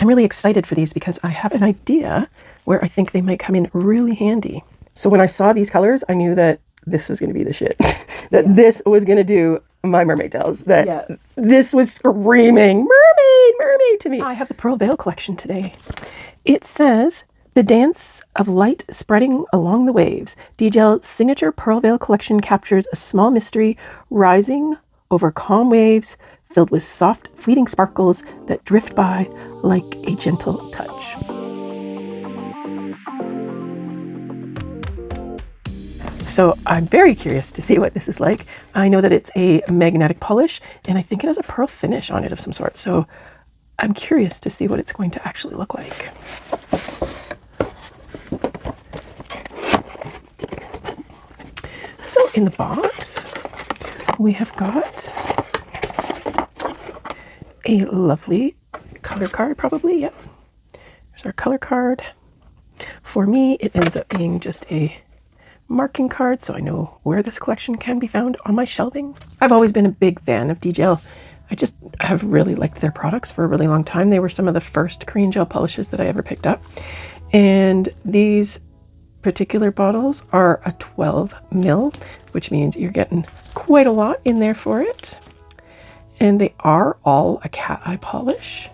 I'm really excited for these because I have an idea where I think they might come in really handy. So when I saw these colors, I knew that this was going to be the shit. That this was going to do my mermaid tails. That this was screaming mermaid, mermaid to me. I have the Pearl Veil Collection today. It says, the dance of light spreading along the waves. Dgel's signature Pearl Veil Collection captures a small mystery rising over calm waves filled with soft, fleeting sparkles that drift by like a gentle touch. So I'm very curious to see what this is like. I know that it's a magnetic polish, and I think it has a pearl finish on it of some sort. So I'm curious to see what it's going to actually look like. So in the box, we have got a lovely color card, probably. Yep. There's our color card. For me, it ends up being just a marking card, so I know where this collection can be found on my shelving. I've always been a big fan of Dgel. I just have really liked their products for a really long time. They were some of the first Korean gel polishes that I ever picked up. And these particular bottles are a 12 mil, which means you're getting quite a lot in there for it. And they are all a cat eye polish.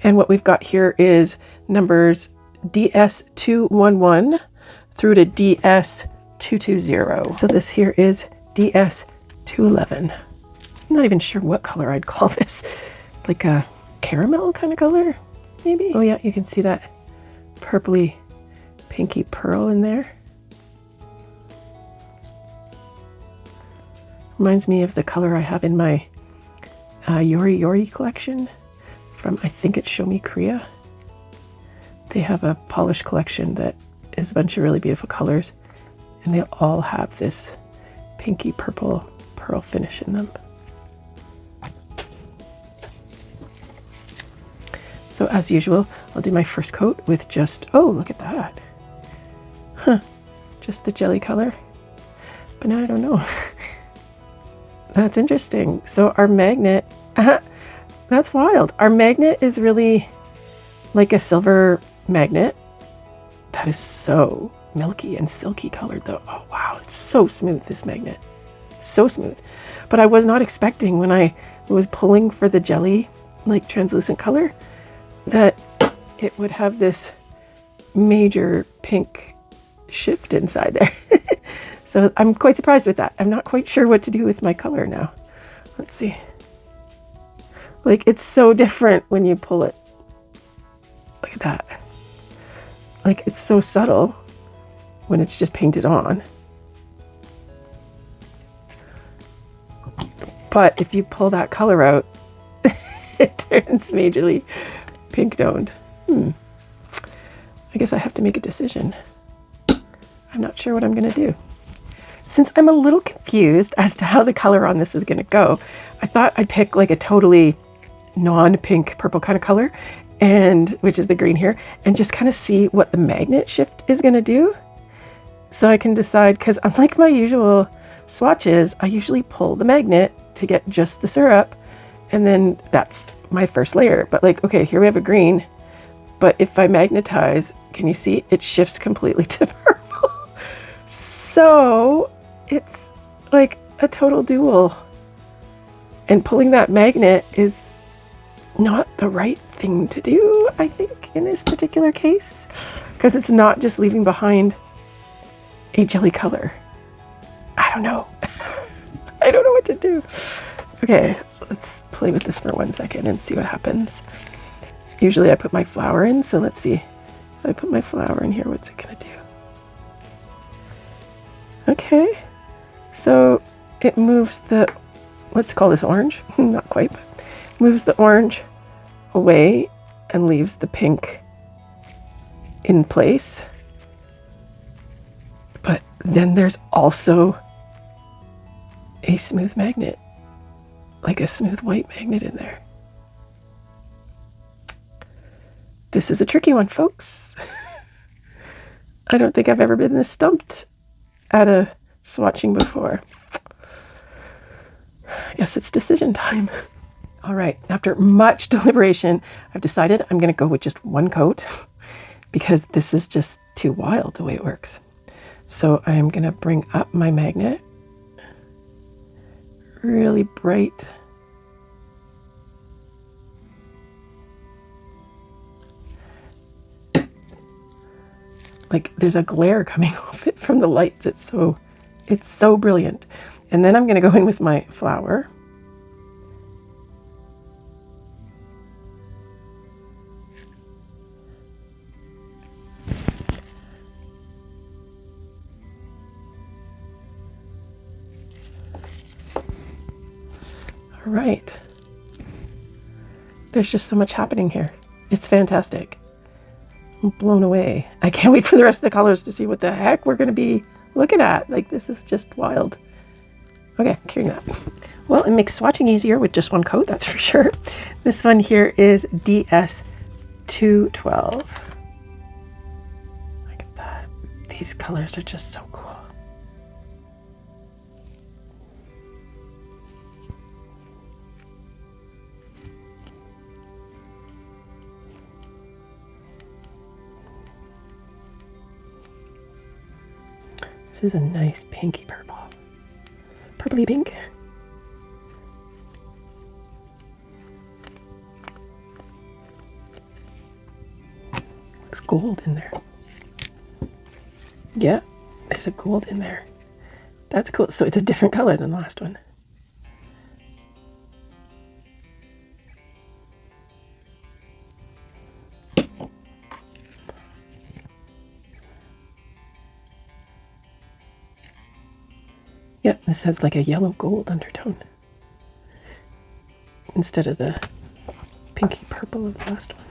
And what we've got here is numbers DS211 through to DS220. So this here is DS211. I'm not even sure what color I'd call this. Like a caramel kind of color, maybe? Oh yeah, you can see that purpley pinky pearl in there. Reminds me of the color I have in my Yori Yori collection from, I think it's Show Me Korea. They have a polish collection that is a bunch of really beautiful colors, and they all have this pinky purple pearl finish in them. So as usual, I'll do my first coat with just, oh, look at that. Huh, just the jelly color. But now I don't know. That's interesting. So our magnet, that's wild. Our magnet is really like a silver magnet. That is so milky and silky colored though. Oh wow, it's so smooth, this magnet. So smooth. But I was not expecting when I was pulling for the jelly, like translucent color, that it would have this major pink shift inside there. So I'm quite surprised with that. I'm not quite sure what to do with my color now. Let's see. Like, it's so different when you pull it. Look at that. Like, it's so subtle when it's just painted on. But if you pull that color out, it turns majorly pink toned. I guess I have to make a decision. I'm not sure what I'm going to do. Since I'm a little confused as to how the color on this is going to go, I thought I'd pick like a totally non-pink purple kind of color, and which is the green here, and just kind of see what the magnet shift is going to do. So I can decide, because unlike my usual swatches, I usually pull the magnet to get just the syrup, and then that's my first layer. But like, okay, here we have a green, but if I magnetize, can you see it shifts completely to purple? So it's like a total duel, and pulling that magnet is not the right thing to do, I think, in this particular case, because it's not just leaving behind a jelly color. I don't know. I don't know what to do. Okay, let's play with this for 1 second and see what happens. Usually I put my flower in, so let's see. If I put my flower in here, what's it gonna do? Okay, so it moves the, let's call this orange, not quite, but moves the orange away and leaves the pink in place. But then there's also a smooth magnet, like a smooth white magnet in there. This is a tricky one, folks. I don't think I've ever been this stumped at a swatching before. I guess it's decision time. All right, after much deliberation, I've decided I'm gonna go with just one coat because this is just too wild the way it works. So I am gonna bring up my magnet, really bright. Like there's a glare coming off it from the lights. It's so brilliant. And then I'm gonna go in with my flower. All right. There's just so much happening here. It's fantastic. I'm blown away. I can't wait for the rest of the colors to see what the heck we're going to be looking at. Like, this is just wild. Okay, curing that. Well, it makes swatching easier with just one coat, that's for sure. This one here is DS212. Look at that. These colors are just so cool. This is a nice pinky purple. Purpley pink. Looks gold in there. Yeah, there's a gold in there. That's cool. So it's a different color than the last one. Yeah, this has like a yellow gold undertone instead of the pinky purple of the last one.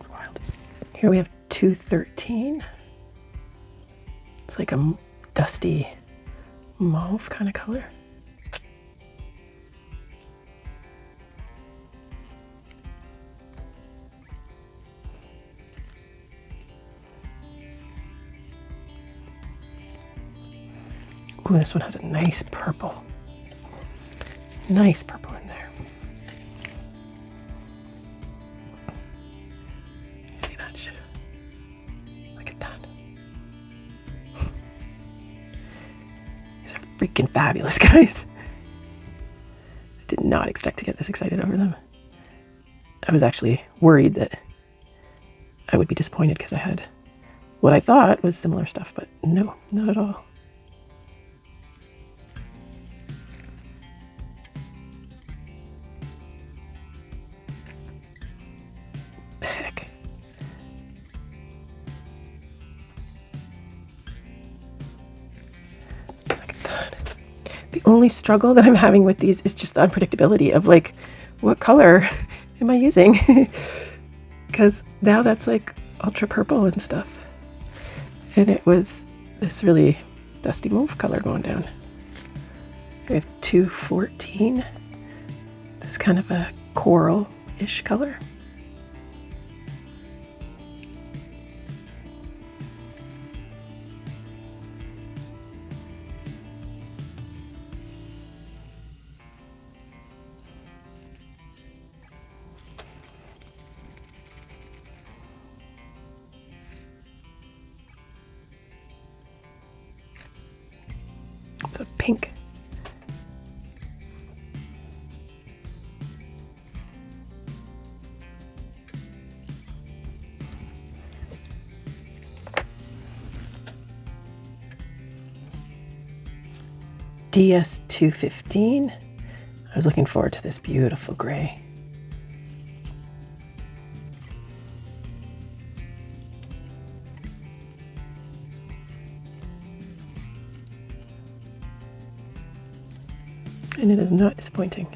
It's wild. Here we have 213. It's like a dusty mauve kind of color. Ooh, this one has a nice purple. Nice purple in there. See that shit? Look at that. These are freaking fabulous, guys. I did not expect to get this excited over them. I was actually worried that I would be disappointed because I had what I thought was similar stuff, but no, not at all. Heck. Look at that. The only struggle that I'm having with these is just the unpredictability of like, what color am I using? Because now that's like ultra purple and stuff. And it was this really dusty mauve color going down. We have 214. This is kind of a coral-ish color. So pink. DS215. I was looking forward to this beautiful gray. And it is not disappointing.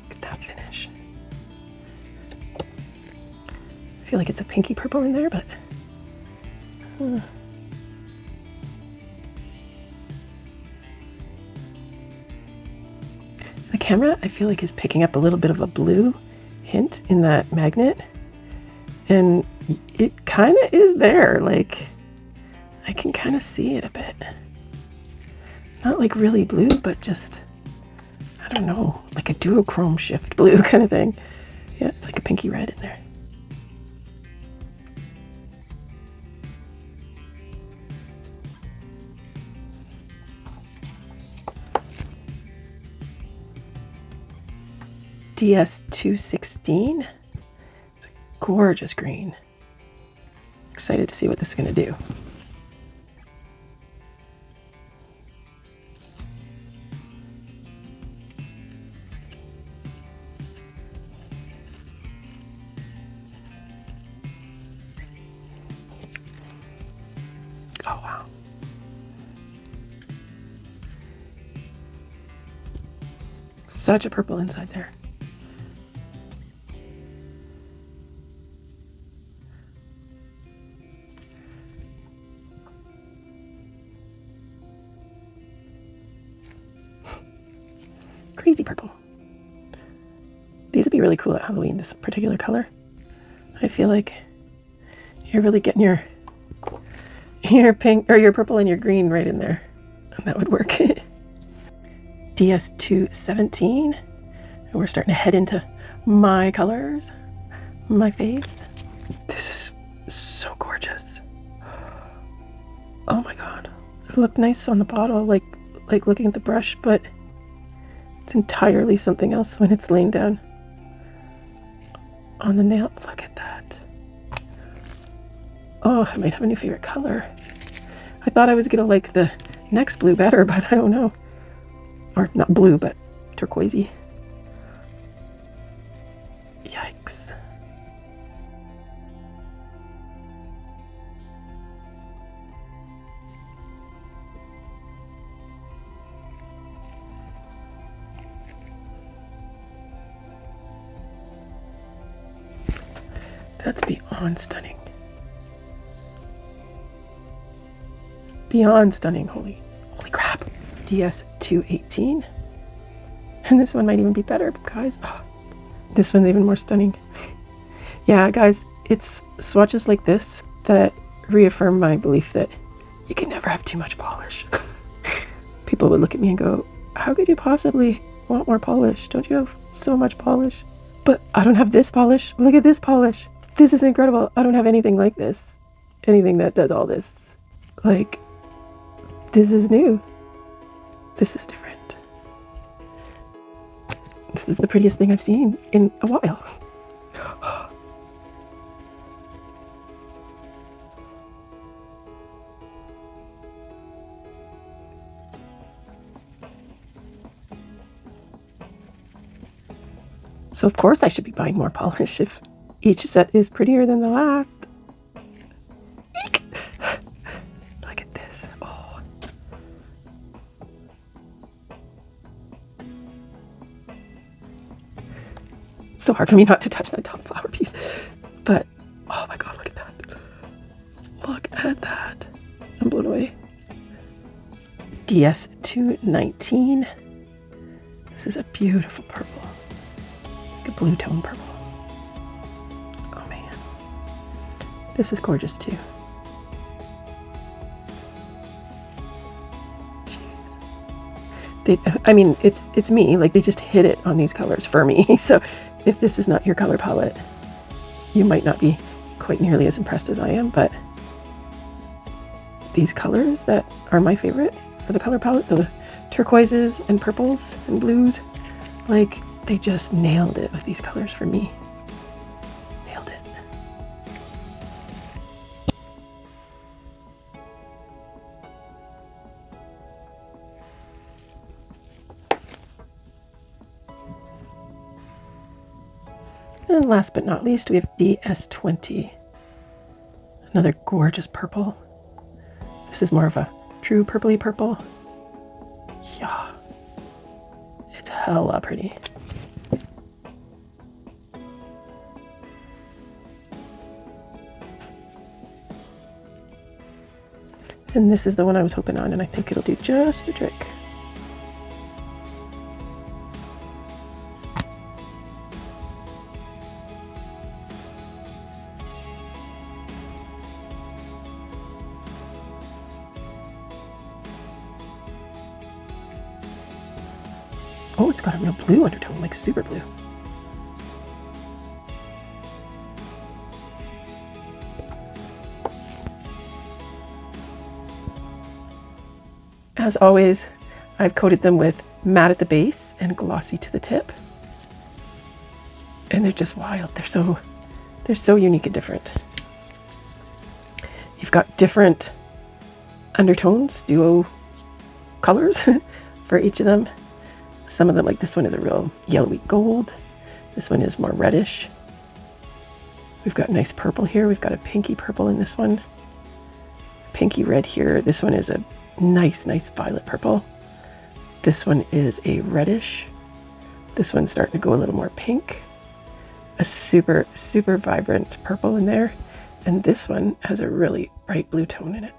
Look at that finish. I feel like it's a pinky purple in there, but the camera, I feel like, is picking up a little bit of a blue hint in that magnet. And it kind of is there. Like, I can kind of see it a bit. Not like really blue, but just, I don't know, like a duochrome shift blue kind of thing. Yeah, it's like a pinky red in there. DS216. It's a gorgeous green. Excited to see what this is going to do. Oh, wow. Such a purple inside there. Crazy purple. These would be really cool at Halloween, this particular color. I feel like you're really getting your pink or your purple and your green right in there. And that would work. DS217. And we're starting to head into my colors, my faves. This is so gorgeous. Oh my god. It looked nice on the bottle, like looking at the brush, but it's entirely something else when it's laying down on the nail. Look at that. Oh, I might have a new favorite color. I thought I was gonna like the next blue better, but I don't know. Or not blue, but turquoisey. Yikes. That's beyond stunning. Beyond stunning. Holy crap. DS218. And this one might even be better, guys. Oh, this one's even more stunning. Yeah, guys, it's swatches like this that reaffirm my belief that you can never have too much polish. People would look at me and go, how could you possibly want more polish? Don't you have so much polish? But I don't have this polish. Look at this polish. This is incredible. I don't have anything like this. Anything that does all this. Like, this is new. This is different. This is the prettiest thing I've seen in a while. So of course I should be buying more polish if each set is prettier than the last. Eek. Look at this. Oh. It's so hard for me not to touch that top flower piece. But, oh my god, look at that. Look at that. I'm blown away. DS219. This is a beautiful purple. Like a blue tone purple. Oh man. This is gorgeous too. I mean, it's me. Like, they just hit it on these colors for me. So if this is not your color palette, you might not be quite nearly as impressed as I am. But these colors that are my favorite for the color palette, the turquoises and purples and blues, like, they just nailed it with these colors for me. Nailed it. And last but not least, we have DS20. Another gorgeous purple. This is more of a true purpley purple. Yeah. It's hella pretty. And this is the one I was hoping on, and I think it'll do just the trick. Oh, it's got a real blue undertone, like super blue. As always, I've coated them with matte at the base and glossy to the tip. And they're just wild. They're so unique and different. You've got different undertones, duo colors for each of them. Some of them, like this one is a real yellowy gold. This one is more reddish. We've got nice purple here. We've got a pinky purple in this one. Pinky red here. This one is a nice violet purple. This one is a reddish. This one's starting to go a little more pink. A super vibrant purple in there. And this one has a really bright blue tone in it.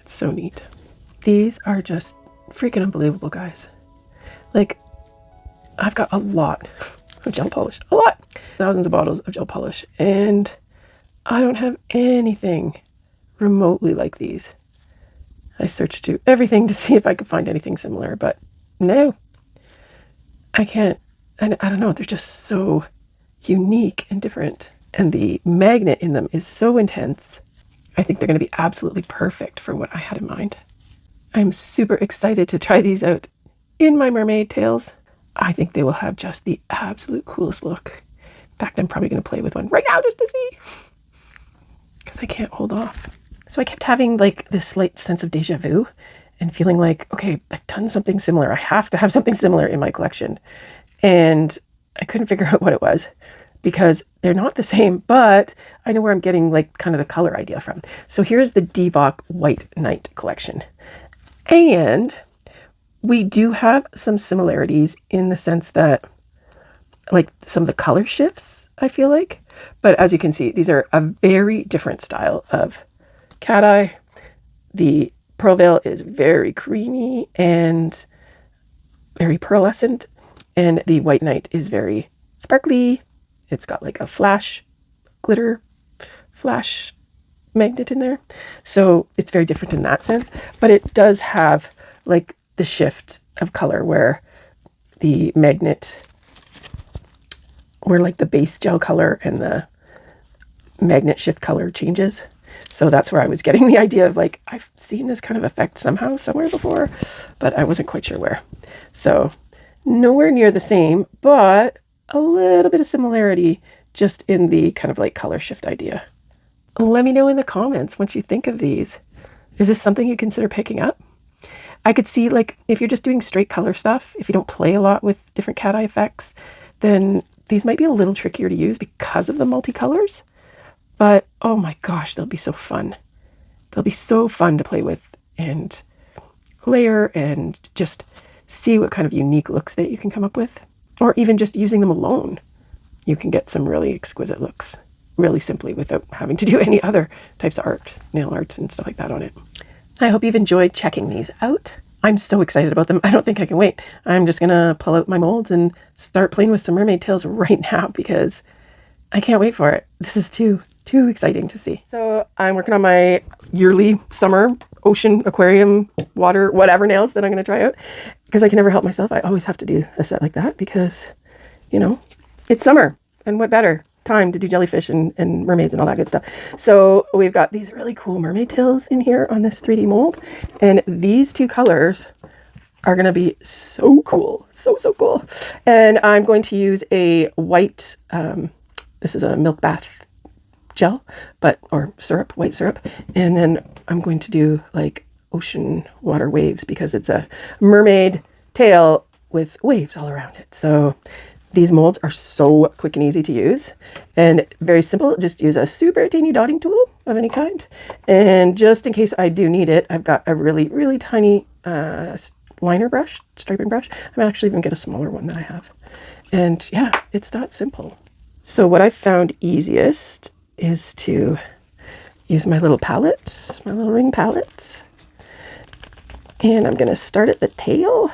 It's so neat. These are just freaking unbelievable, guys. Like, I've got a lot of gel polish. A lot! Thousands of bottles of gel polish. And I don't have anything remotely like these. I searched through everything to see if I could find anything similar, but no. I can't. And I don't know, they're just so unique and different. And the magnet in them is so intense. I think they're going to be absolutely perfect for what I had in mind. I'm super excited to try these out in my mermaid tails. I think they will have just the absolute coolest look. In fact, I'm probably going to play with one right now just to see. Because I can't hold off. So I kept having like this slight sense of deja vu and feeling like, okay, I've done something similar. I have to have something similar in my collection. And I couldn't figure out what it was because they're not the same, but I know where I'm getting like kind of the color idea from. So here's the Dgel White Night collection. And we do have some similarities in the sense that like some of the color shifts, I feel like. But as you can see, these are a very different style of cat eye. The Pearl Veil is very creamy and very pearlescent. And the White Night is very sparkly. It's got like a flash, glitter, flash magnet in there. So it's very different in that sense. But it does have like the shift of color where the magnet, where like the base gel color and the magnet shift color changes. So that's where I was getting the idea of like, I've seen this kind of effect somehow, somewhere before, but I wasn't quite sure where. So nowhere near the same, but a little bit of similarity just in the kind of like color shift idea. Let me know in the comments what you think of these. Is this something you consider picking up? I could see like if you're just doing straight color stuff, if you don't play a lot with different cat eye effects, then these might be a little trickier to use because of the multicolors. But oh my gosh, they'll be so fun. They'll be so fun to play with and layer and just see what kind of unique looks that you can come up with. Or even just using them alone, you can get some really exquisite looks really simply without having to do any other types of art, nail art and stuff like that on it. I hope you've enjoyed checking these out. I'm so excited about them. I don't think I can wait. I'm just gonna pull out my molds and start playing with some mermaid tails right now because I can't wait for it. This is too exciting to see. So I'm working on my yearly summer ocean, aquarium, water, whatever nails that I'm going to try out because I can never help myself. I always have to do a set like that because, you know, it's summer and what better time to do jellyfish and mermaids and all that good stuff. So we've got these really cool mermaid tails in here on this 3D mold. And these two colors are going to be so cool. So cool. And I'm going to use a white, this is a milk bath gel, or syrup, white syrup. And then I'm going to do like ocean water waves because it's a mermaid tail with waves all around it. So these molds are so quick and easy to use and very simple. Just use a super teeny dotting tool of any kind. And just in case I do need it, I've got a really tiny liner brush, striping brush. I might actually even get a smaller one that I have. And yeah, it's that simple. So what I found easiest is to use my little palette, my little ring palette. And I'm going to start at the tail.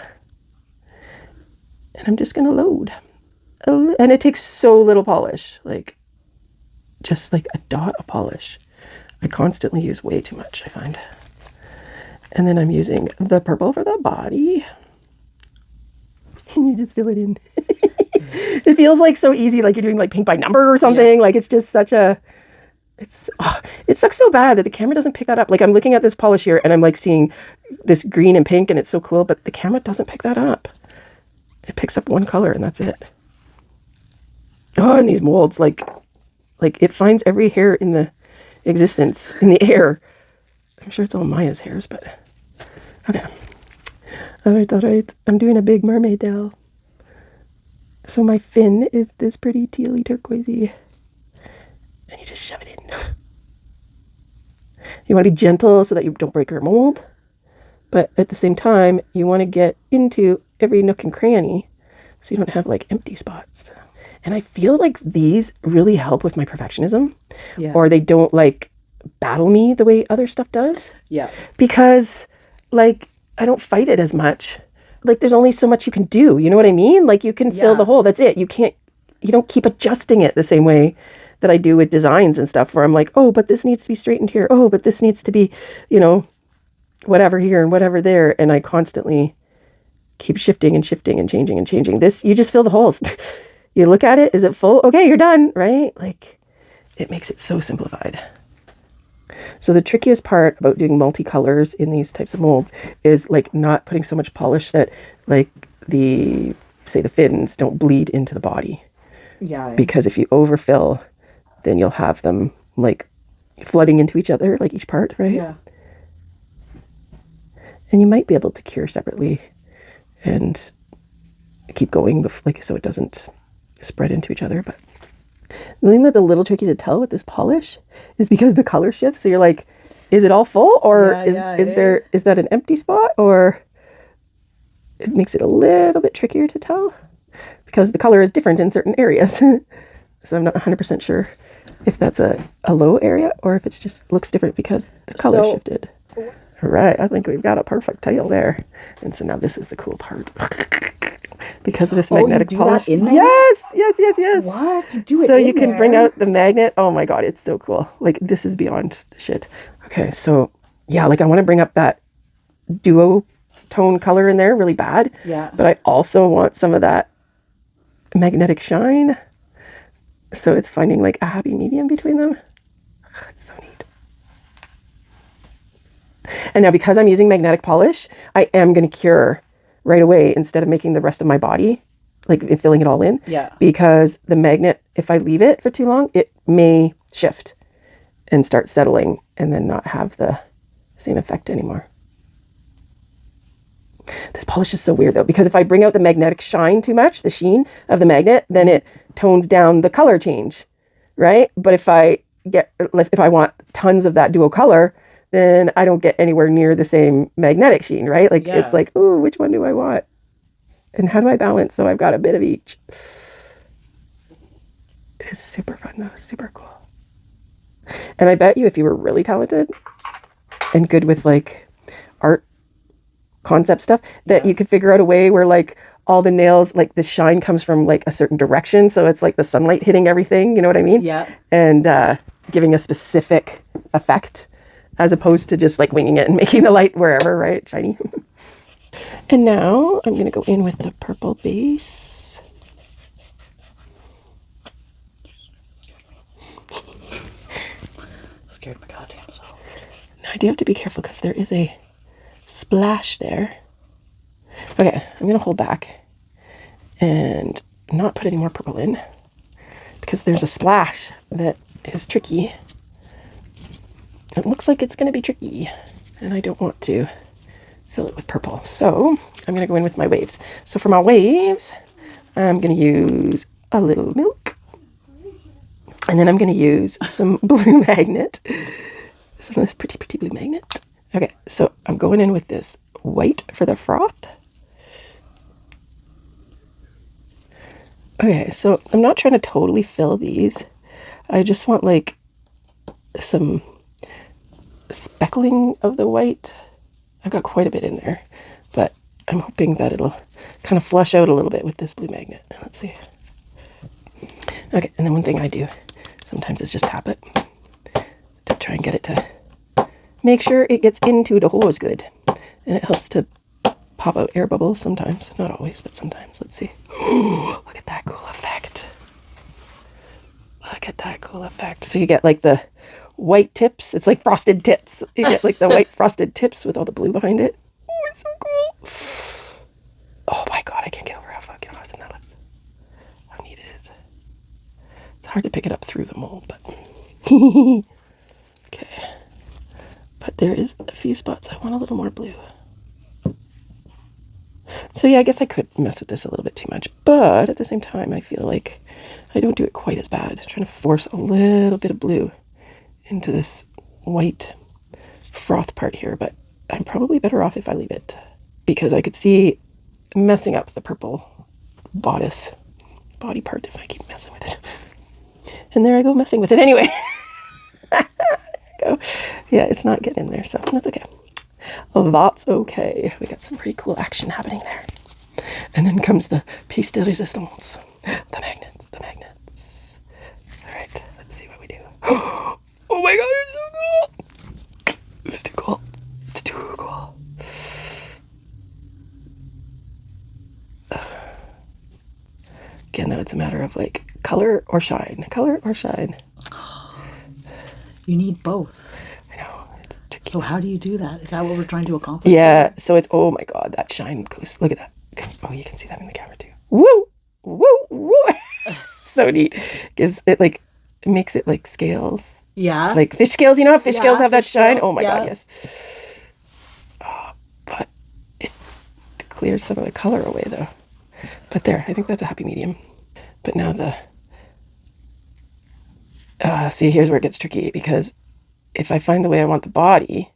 And I'm just going to load. And it takes so little polish, like just like a dot of polish. I constantly use way too much, I find. And then I'm using the purple for the body. You just fill it in. It feels like so easy, like you're doing like paint by number or something. Yeah. Like it's just such a, it sucks so bad that the camera doesn't pick that up. Like I'm looking at this polish here and I'm like seeing this green and pink and it's so cool, but the camera doesn't pick that up. It picks up one color and that's it. Oh, and these molds, like it finds every hair in the existence, in the air. I'm sure it's all Maya's hairs, but okay. All right. I'm doing a big mermaid Dell. So my fin is this pretty tealy turquoisey. And you just shove it in. You want to be gentle so that you don't break your mold. But at the same time, you want to get into every nook and cranny so you don't have like empty spots. And I feel like these really help with my perfectionism. Yeah. Or they don't like battle me the way other stuff does. Yeah. Because like I don't fight it as much. Like there's only so much you can do. You know what I mean? Like you can fill the hole. That's it. You don't keep adjusting it the same way that I do with designs and stuff where I'm like, oh, but this needs to be straightened here. Oh, but this needs to be, whatever here and whatever there. And I constantly keep shifting and shifting and changing. This, you just fill the holes. You look at it. Is it full? Okay, you're done. Right? Like it makes it so simplified. So the trickiest part about doing multicolors in these types of molds is like not putting so much polish that like the fins don't bleed into the body. Yeah. Because if you overfill, then you'll have them like flooding into each other, like each part, right? Yeah. And you might be able to cure separately and keep going so it doesn't spread into each other. But the thing that's a little tricky to tell with this polish is because the color shifts. So you're like, is it all full or is that an empty spot? Or it makes it a little bit trickier to tell because the color is different in certain areas. So I'm not 100% sure if that's a low area or if it's just looks different because the color shifted. All right, I think we've got a perfect tail there. And so now this is the cool part. Because of this magnetic polish. That in there? Yes. What? You do it so in you can there? bring out the magnet. Oh my God, it's so cool. Like this is beyond the shit. Okay, so yeah, like I want to bring up that duo tone color in there really bad. Yeah. But I also want some of that magnetic shine. So it's finding like a happy medium between them. It's so neat. And now because I'm using magnetic polish, I am going to cure right away instead of making the rest of my body, like filling it all in. Yeah. Because the magnet, if I leave it for too long, it may shift and start settling and then not have the same effect anymore. This polish is so weird though, because if I bring out the magnetic shine too much, the sheen of the magnet, then it tones down the color change, right? But if I want tons of that dual color, then I don't get anywhere near the same magnetic sheen, right? Like It's like, ooh, which one do I want? And how do I balance so I've got a bit of each? It is super fun though, super cool. And I bet you if you were really talented and good with like art concept stuff, that you could figure out a way where like all the nails, like the shine comes from like a certain direction. So it's like the sunlight hitting everything, you know what I mean? Yeah. And giving a specific effect as opposed to just like winging it and making the light wherever, right? Shiny. And now I'm going to go in with the purple base. Scared my goddamn self. Now I do have to be careful because there is a splash there. Okay, I'm going to hold back and not put any more purple in because there's a splash that is tricky. It looks like it's going to be tricky and I don't want to fill it with purple. So I'm going to go in with my waves. So for my waves, I'm going to use a little milk and then I'm going to use some blue magnet. This pretty blue magnet. Okay, so I'm going in with this white for the froth. Okay, so I'm not trying to totally fill these. I just want like some speckling of the white. I've got quite a bit in there, but I'm hoping that it'll kind of flush out a little bit with this blue magnet. Let's see. Okay, and then one thing I do sometimes is just tap it to try and get it to make sure it gets into the hose good. And it helps to pop out air bubbles sometimes. Not always, but sometimes. Let's see. Ooh, look at that cool effect. Look at that cool effect. So you get like the white tips. It's like frosted tips. You get like the white frosted tips with all the blue behind it. Oh, it's so cool. Oh my God, I can't get over how fucking awesome that looks. How neat it is. It's hard to pick it up through the mold, but okay. But there is a few spots I want a little more blue. So yeah, I guess I could mess with this a little bit too much, but at the same time, I feel like I don't do it quite as bad. I'm trying to force a little bit of blue into this white froth part here, but I'm probably better off if I leave it because I could see messing up the purple bodice body part if I keep messing with it. And there I go messing with it anyway. There I go. Yeah, it's not getting in there, so that's okay. That's okay. We got some pretty cool action happening there. And then comes the piece de resistance. The magnets, the magnets. All right, let's see what we do. Oh my God, it's so cool. It's too cool. It's too cool. Again, though, it's a matter of like color or shine. Color or shine. You need both. I know. It's tricky. So how do you do that? Is that what we're trying to accomplish? Yeah. So it's, oh my God, that shine goes, look at that. Oh, you can see that in the camera too. Woo! Woo! Woo! So neat. Gives it like, it makes it like scales. Yeah. Like fish scales, you know how fish scales have that shine? scales, Oh my yeah. God, yes. Oh, but it clears some of the color away though. But there, I think that's a happy medium. But now the, see, here's where it gets tricky because if I find the way I want the body,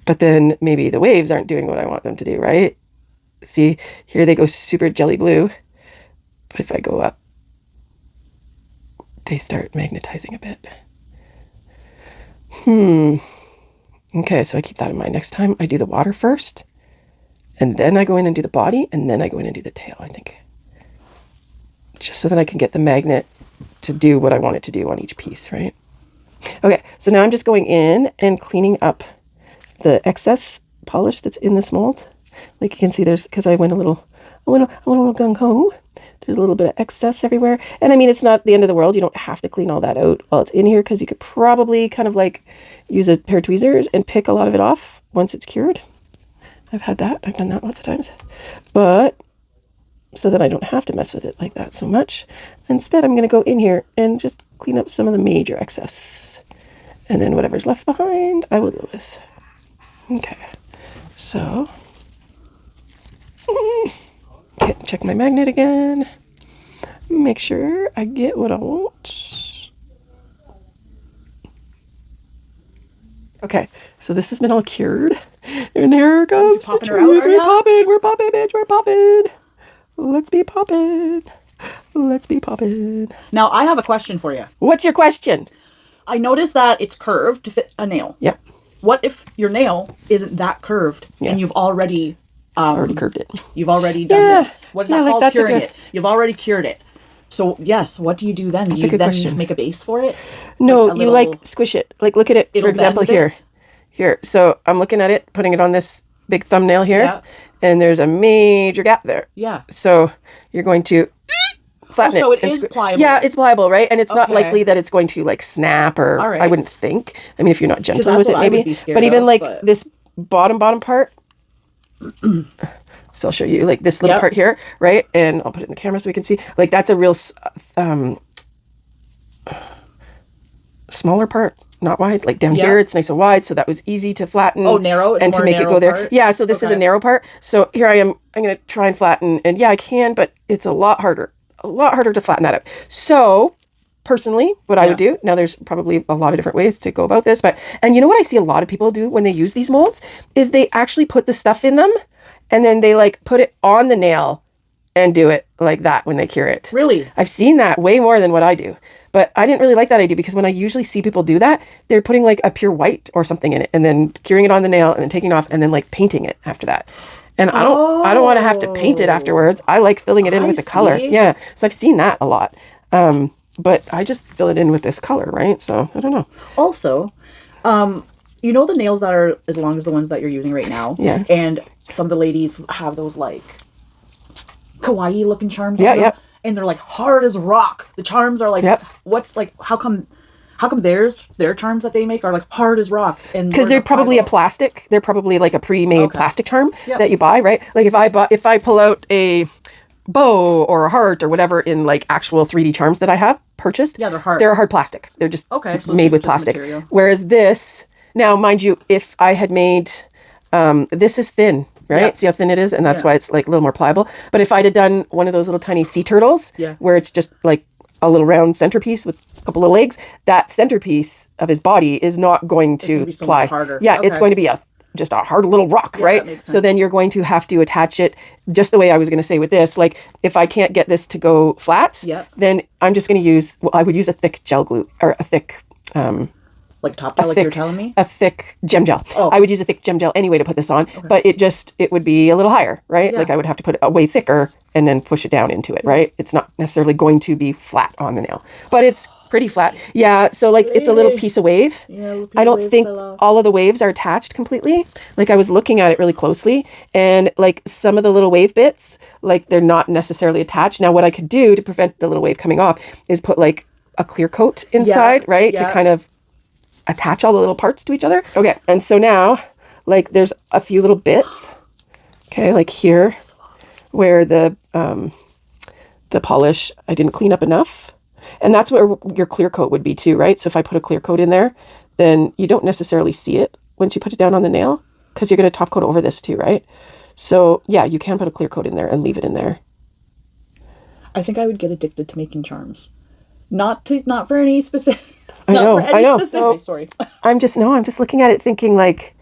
but then maybe the waves aren't doing what I want them to do, right? See, here they go super jelly blue. But if I go up, they start magnetizing a bit. Okay, so I keep that in mind. Next time I do the water first, and then I go in and do the body, and then I go in and do the tail, I think. Just so that I can get the magnet to do what I want it to do on each piece, right? Okay, so now I'm just going in and cleaning up the excess polish that's in this mold. Like you can see there's, because I went a little gung-ho. There's a little bit of excess everywhere. And I mean, it's not the end of the world. You don't have to clean all that out while it's in here because you could probably kind of like use a pair of tweezers and pick a lot of it off once it's cured. I've had that. I've done that lots of times. But so that I don't have to mess with it like that so much. Instead, I'm going to go in here and just clean up some of the major excess. And then whatever's left behind, I will deal with. Okay. So, okay, check my magnet again. Make sure I get what I want. Okay, so this has been all cured. And here comes the truth. We're popping, bitch, we're popping. Let's be popping. Let's be popping. Now, I have a question for you. What's your question? I noticed that it's curved to fit a nail. Yep. What if your nail isn't that curved and you've already... already curved it. You've already done this. What is that called? Like curing it. You've already cured it. So, yes, what do you do then? Do you then make a base for it? No, you like squish it. Like look at it, for example, here. Here. So I'm looking at it, putting it on this big thumbnail here, and there's a major gap there. Yeah. So you're going to flatten it. So it is pliable. Yeah, it's pliable, right? And it's not likely that it's going to like snap or I wouldn't think. I mean, if you're not gentle with it, maybe. But even like this bottom part. So I'll show you like this little part here, right? And I'll put it in the camera so we can see. Like that's a real smaller part, not wide. Like down here, it's nice and wide, so that was easy to flatten. Oh, narrow? It's and to make it go there. Part? Yeah, so this is a narrow part. So here I am. I'm going to try and flatten. And yeah, I can, but it's a lot harder to flatten that up. So personally, what I would do, now there's probably a lot of different ways to go about this, and you know what I see a lot of people do when they use these molds is they actually put the stuff in them and then they like put it on the nail and do it like that when they cure it. Really? I've seen that way more than what I do. But I didn't really like that idea because when I usually see people do that, they're putting like a pure white or something in it and then curing it on the nail and then taking it off and then like painting it after that. And I don't want to have to paint it afterwards. I like filling it in with the color. Yeah. So I've seen that a lot. But I just fill it in with this color, right? So I don't know. Also, You know the nails that are as long as the ones that you're using right now? Yeah. And some of the ladies have those like kawaii looking charms Yeah, on them, yeah. and they're like hard as rock. The charms are like, what's like, how come their charms that they make are like hard as rock? And because they're probably a plastic. They're probably like a pre-made plastic charm that you buy, right? Like if I pull out a bow or a heart or whatever in like actual 3D charms that I have purchased, they're hard. They're a hard plastic. They're just so made with plastic. Material. Whereas this, now mind you, if I had made, this is thin, right? Yeah. See how thin it is? And that's why it's like a little more pliable. But if I'd have done one of those little tiny sea turtles, where it's just like a little round centerpiece with a couple of legs, that centerpiece of his body is not going to be so ply. much harder. Yeah, it's going to be just a hard little rock, right? So then you're going to have to attach it just the way I was going to say with this. Like if I can't get this to go flat, then I'm just going to use, I would use a thick gel glue or a thick, like top gel, like you're telling me? A thick gem gel. Oh. I would use a thick gem gel anyway to put this on, but it would be a little higher, right? Like I would have to put it way thicker and then push it down into it, right? It's not necessarily going to be flat on the nail, but it's pretty flat. Yeah, so like it's a little piece of wave. I don't think all of the waves are attached completely. Like I was looking at it really closely and like some of the little wave bits, like they're not necessarily attached. Now what I could do to prevent the little wave coming off is put like a clear coat inside, right? To kind of attach all the little parts to each other. Okay, and so now like there's a few little bits, okay, like here where the polish I didn't clean up enough. And that's where your clear coat would be too, right? So if I put a clear coat in there, then you don't necessarily see it once you put it down on the nail because you're going to top coat over this too, right? So yeah, you can put a clear coat in there and leave it in there. I think I would get addicted to making charms. Not for any specific. I know. Sorry. I'm just looking at it thinking like,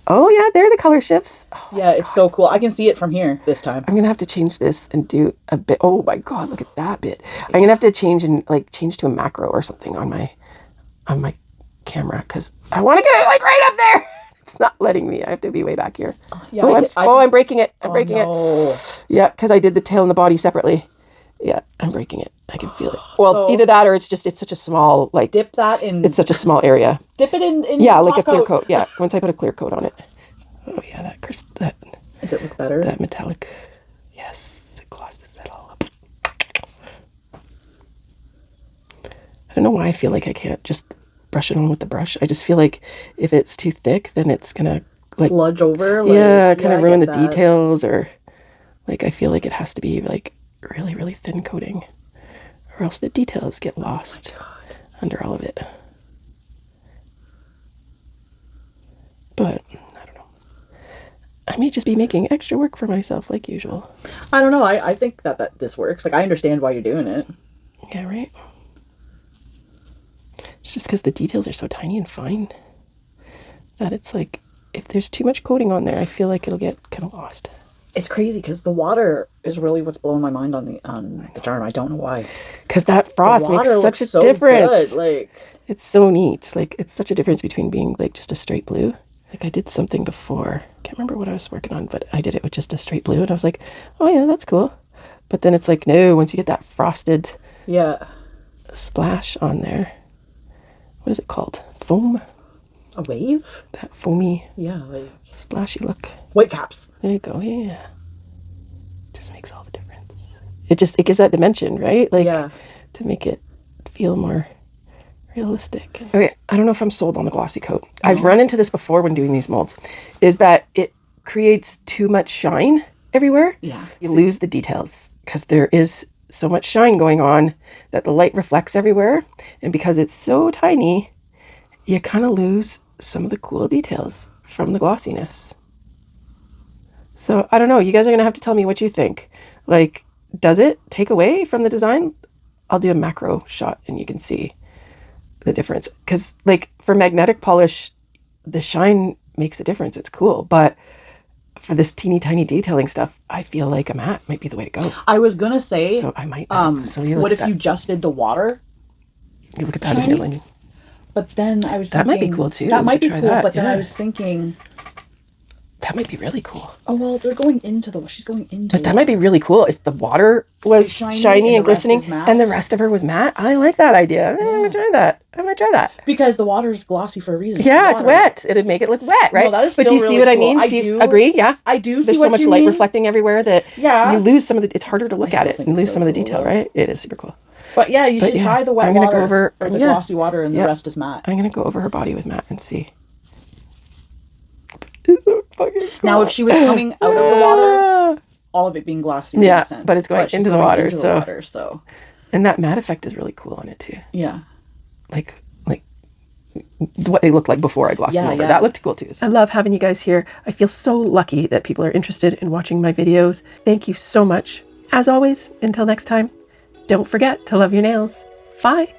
oh yeah, there are the color shifts. Oh, yeah, it's so cool. I can see it from here this time. I'm gonna have to change this and do a bit. Oh my god, look at that bit. I'm gonna have to change to a macro or something on my camera because I want to get it like right up there. It's not letting me. I have to be way back here. Yeah, I'm breaking it. I'm breaking it. Yeah, because I did the tail and the body separately. Yeah, I'm breaking it. I can feel it. Well, either that or it's such a small, like... Dip that in... It's such a small area. Dip it in yeah, like a clear coat. Yeah, once I put a clear coat on it. Oh, yeah, that... Does it look better? That metallic... Yes, it glosses that all up. I don't know why I feel like I can't just brush it on with the brush. I just feel like if it's too thick, then it's gonna... like sludge over? Kind of ruin the details or... Like, I feel like it has to be, like... really, really thin coating or else the details get lost under all of it. But I don't know. I may just be making extra work for myself like usual. I don't know. I think that this works. Like I understand why you're doing it. Yeah, right. It's just because the details are so tiny and fine that it's like if there's too much coating on there, I feel like it'll get kind of lost. It's crazy because the water is really what's blowing my mind on the charm. I don't know why. Because that froth makes such a difference. Good. Like it's so neat. Like it's such a difference between being like just a straight blue. Like I did something before. Can't remember what I was working on, but I did it with just a straight blue, and I was like, oh yeah, that's cool. But then it's like no, once you get that frosted splash on there, what is it called? Foam. A wave? That foamy. Yeah, like splashy look. Whitecaps. There you go. Yeah. Just makes all the difference. It gives that dimension, right? Like to make it feel more realistic. Okay, I don't know if I'm sold on the glossy coat. I've run into this before when doing these molds, is that it creates too much shine everywhere. Yeah. You lose the details because there is so much shine going on that the light reflects everywhere. And because it's so tiny, you kind of lose some of the cool details from the glossiness. So I don't know. You guys are going to have to tell me what you think. Like, does it take away from the design? I'll do a macro shot and you can see the difference. Because like for magnetic polish, the shine makes a difference. It's cool. But for this teeny tiny detailing stuff, I feel like a matte might be the way to go. I was going to say, so I might. So what if you just did the water? You look at that if you're learning. But then I was that thinking... might be cool too. That might be cool, but then I was thinking... that might be really cool. Oh, well, they're going into the... She's going into But that might be really cool if the water was shiny and glistening and the rest of her was matte. I like that idea. Yeah. I'm going to try that. I might try that. Because the water's glossy for a reason. Yeah, it's wet. It'd make it look wet, right? No, that is but do you still see really what cool. I mean? Do you agree? Yeah. I do see There's what so much you light mean. reflecting everywhere that you lose some of the... It's harder to look at it and lose some of the detail, right? It is super cool. But yeah, you should try the wet I'm gonna water go over, or the glossy water and the rest is matte. I'm going to go over her body with matte and see. Cool. Now, if she was coming out of the water, all of it being glossy would make sense. But it's going into the water. So. And that matte effect is really cool on it too. Yeah. Like what they looked like before I glossed them over. That looked cool too. So. I love having you guys here. I feel so lucky that people are interested in watching my videos. Thank you so much. As always, until next time, don't forget to love your nails. Bye.